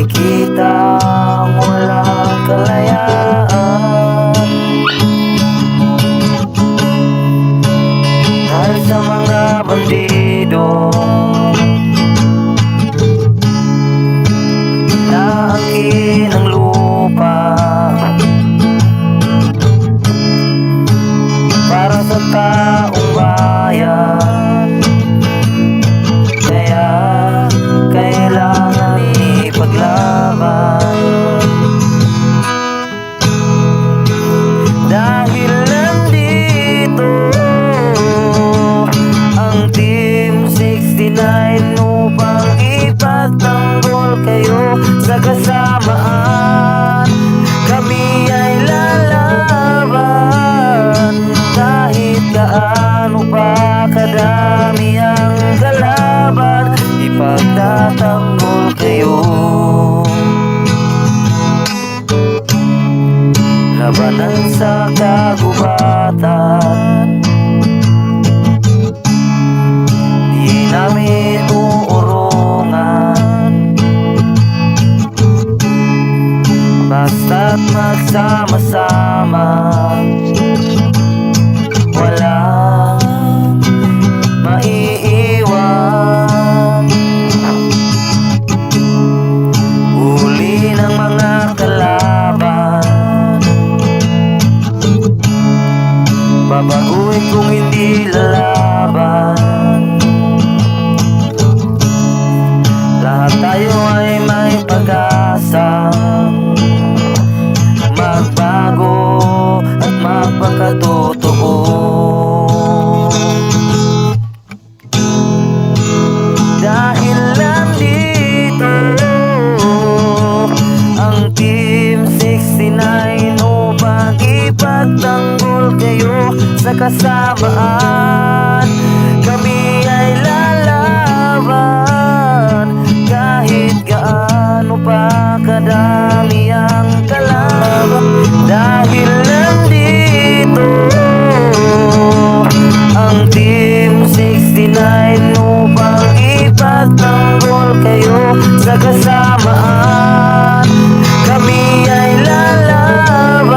kitang walang kalayaan dahil sa mga bandido na angkin ang lupa para sa taong bayan. Kaya kailangan ipaglaban dahil nandito ang Team 69 upang ipagtanggol kayo sa kasamaan. Kami ay lalaban kahit gaano pa kadami ang kalaban, ipagtatanggol kayo. Labanan sa kagubatan, di namin uurungan, basta't magsama-sama, walang maiiwan. Huli ng mga kalaban, babaguhin kung hindi lalaban. Lahat tayo ay may pag-asang magbago at magpakatotoo. Dahil nandito ang Team 69 upang ipagtanggol kayo sa kasamaan. Kami ay lalaban kahit gaano pa kadami ang kalaban. Dahil nandito ang Team 69 upang ipagtanggol kayo sa kasamaan. Kami ay lalaban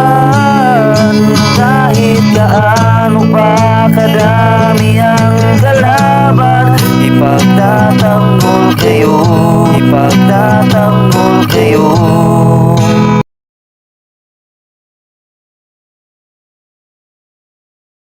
kahit gaano pa kadami ang kalaban, ipagtatanggol kayo, ipagtatanggol